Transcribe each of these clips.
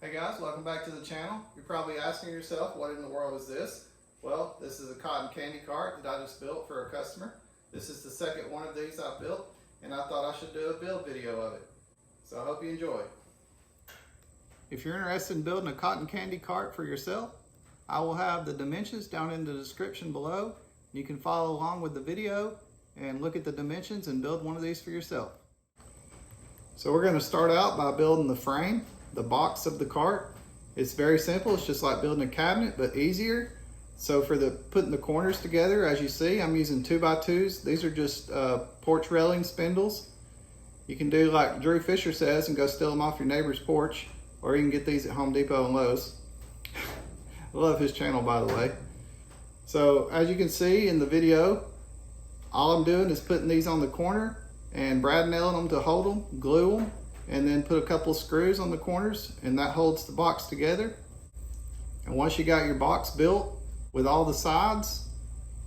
Hey guys, welcome back to the channel. You're probably asking yourself, what in the world is this? Well, this is a cotton candy cart that I just built for a customer. This is the second one of these I've built, and I thought I should do a build video of it. So I hope you enjoy. If you're interested in building a cotton candy cart for yourself, I will have the dimensions down in the description below. You can follow along with the video and look at the dimensions and build one of these for yourself. So we're going to start out by building the frame, the box of the cart. It's very simple. It's just like building a cabinet, but easier. So for putting the corners together, as you see, I'm using 2x2s. These are just porch railing spindles. You can do like Drew Fisher says and go steal them off your neighbor's porch, or you can get these at Home Depot and Lowe's. I love his channel, by the way. So as you can see in the video, all I'm doing is putting these on the corner and brad nailing them to hold them, glue them, and then put a couple of screws on the corners, and that holds the box together. And once you got your box built with all the sides,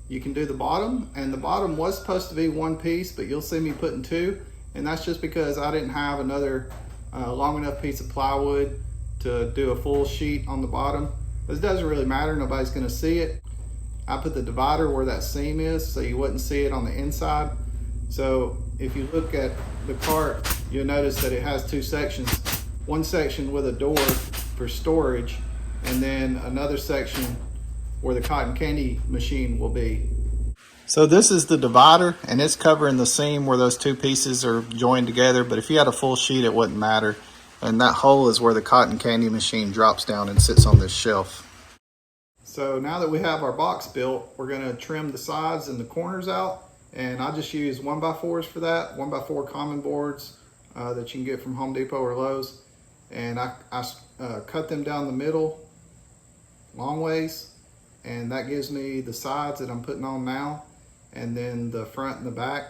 you can do the bottom. And the bottom was supposed to be one piece, but you'll see me putting two, and that's just because I didn't have another long enough piece of plywood to do a full sheet on the bottom. This doesn't really matter, nobody's gonna see it. I put the divider where that seam is so you wouldn't see it on the inside. So if you look at the cart, you'll notice that it has two sections. One section with a door for storage, and then another section where the cotton candy machine will be. So this is the divider, and it's covering the seam where those two pieces are joined together, but if you had a full sheet, it wouldn't matter. And that hole is where the cotton candy machine drops down and sits on this shelf. So now that we have our box built, we're gonna trim the sides and the corners out. And I just use 1x4s for that, 1x4 common boards that you can get from Home Depot or Lowe's. And I cut them down the middle, long ways. And that gives me the sides that I'm putting on now, and then the front and the back.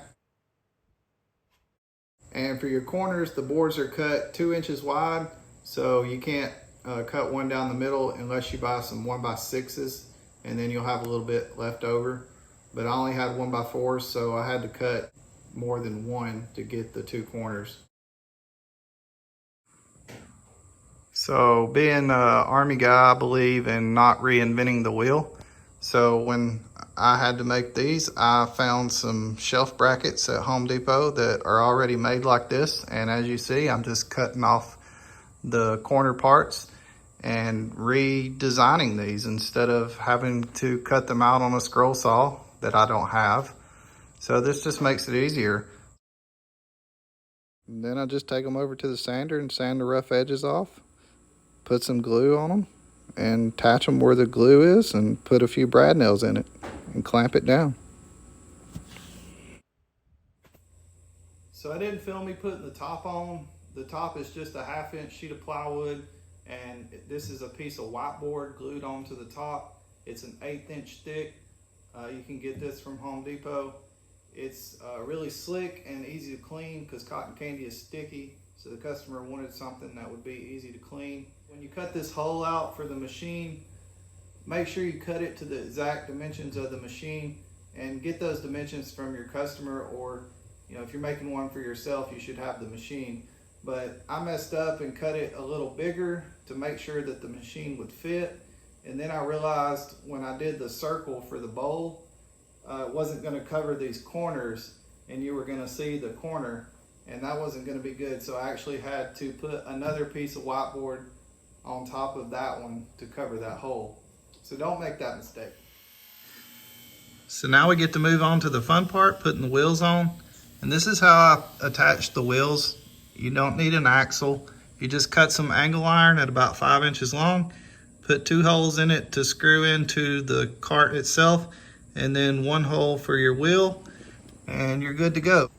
And for your corners, the boards are cut 2 inches wide, so you can't cut one down the middle unless you buy some 1x6s, and then you'll have a little bit left over. But I only had 1x4s, so I had to cut more than one to get the two corners. So being an Army guy, I believe in not reinventing the wheel. So when I had to make these, I found some shelf brackets at Home Depot that are already made like this. And as you see, I'm just cutting off the corner parts and redesigning these instead of having to cut them out on a scroll saw that I don't have. So this just makes it easier. And then I just take them over to the sander and sand the rough edges off, put some glue on them, and attach them where the glue is, and put a few brad nails in it and clamp it down. So I didn't film me putting the top on. The top is just a 1/2 inch sheet of plywood, and this is a piece of whiteboard glued onto the top. It's an 1/8 inch thick. You can get this from Home Depot. It's really slick and easy to clean because cotton candy is sticky. So the customer wanted something that would be easy to clean. When you cut this hole out for the machine, make sure you cut it to the exact dimensions of the machine, and get those dimensions from your customer, or if you're making one for yourself, you should have the machine. But I messed up and cut it a little bigger to make sure that the machine would fit. And then I realized when I did the circle for the bowl, it wasn't gonna cover these corners, and you were gonna see the corner, and that wasn't gonna be good. So I actually had to put another piece of whiteboard on top of that one to cover that hole. So don't make that mistake. So now we get to move on to the fun part, putting the wheels on. And this is how I attach the wheels. You don't need an axle. You just cut some angle iron at about 5 inches long, put 2 holes in it to screw into the cart itself, and then 1 hole for your wheel, and you're good to go.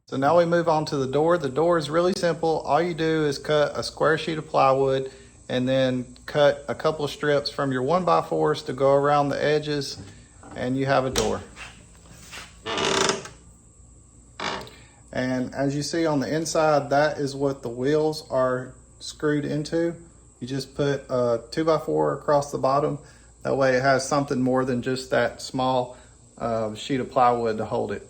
So now we move on to the door. The door is really simple. All you do is cut a square sheet of plywood and then cut a couple of strips from your 1x4s to go around the edges, and you have a door. And as you see on the inside, that is what the wheels are screwed into. You just put a 2x4 across the bottom. That way it has something more than just that small sheet of plywood to hold it.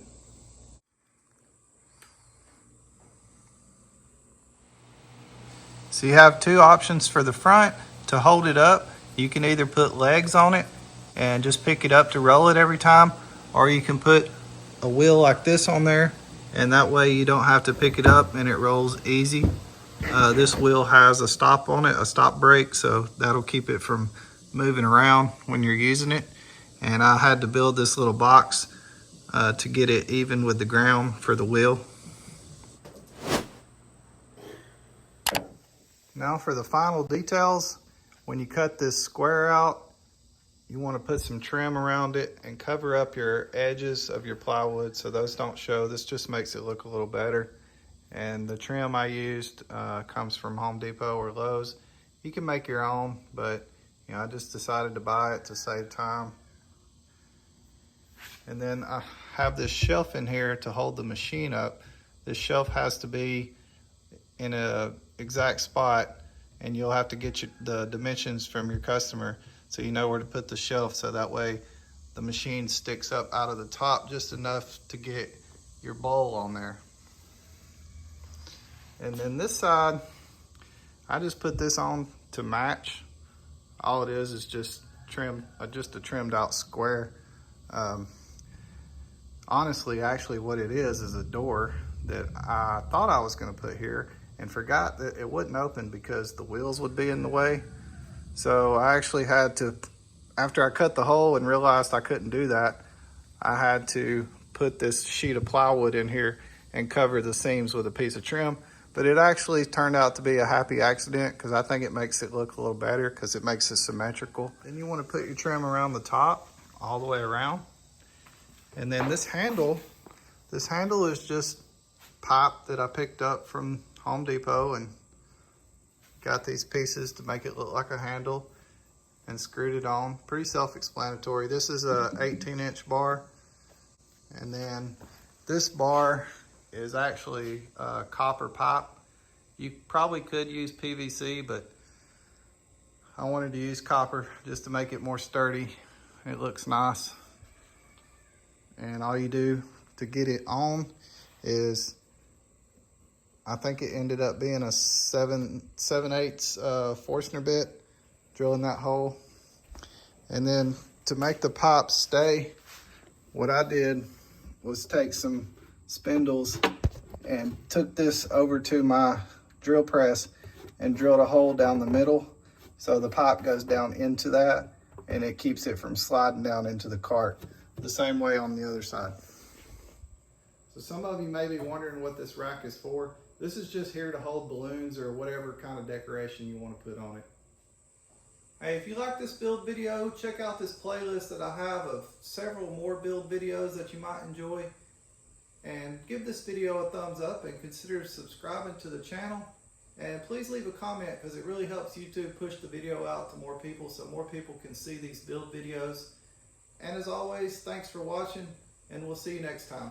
So you have two options for the front to hold it up. You can either put legs on it and just pick it up to roll it every time, or you can put a wheel like this on there, and that way you don't have to pick it up and it rolls easy. This wheel has a stop on it, a stop brake, so that'll keep it from moving around when you're using it. And I had to build this little box to get it even with the ground for the wheel. Now for the final details, when you cut this square out, you want to put some trim around it and cover up your edges of your plywood so those don't show. This just makes it look a little better. And the trim I used comes from Home Depot or Lowe's. You can make your own, but I just decided to buy it to save time. And then I have this shelf in here to hold the machine up. This shelf has to be in a exact spot, and you'll have to get the dimensions from your customer so you know where to put the shelf, so that way the machine sticks up out of the top just enough to get your bowl on there. And then this side, I just put this on to match. All it is just a trimmed out square. Honestly, actually what it is a door that I thought I was gonna put here and forgot that it wouldn't open because the wheels would be in the way. So I actually had to, after I cut the hole and realized I couldn't do that, I had to put this sheet of plywood in here and cover the seams with a piece of trim. But it actually turned out to be a happy accident because I think it makes it look a little better because it makes it symmetrical. Then you want to put your trim around the top, all the way around. And then this handle is just pipe that I picked up from Home Depot and got these pieces to make it look like a handle and screwed it on. Pretty self-explanatory. This is a 18-inch bar, and then this bar is actually copper pipe. You probably could use PVC, but I wanted to use copper just to make it more sturdy. It looks nice. And all you do to get it on is, I think it ended up being a 7/8 Forstner bit, drilling that hole. And then to make the pipe stay, what I did was take some spindles and took this over to my drill press and drilled a hole down the middle so the pipe goes down into that and it keeps it from sliding down into the cart. The same way on the other side. So some of you may be wondering what this rack is for. This is just here to hold balloons or whatever kind of decoration you want to put on it. Hey, if you like this build video, check out this playlist that I have of several more build videos that you might enjoy. And give this video a thumbs up and consider subscribing to the channel. And please leave a comment because it really helps YouTube push the video out to more people so more people can see these build videos. And as always, thanks for watching, and we'll see you next time.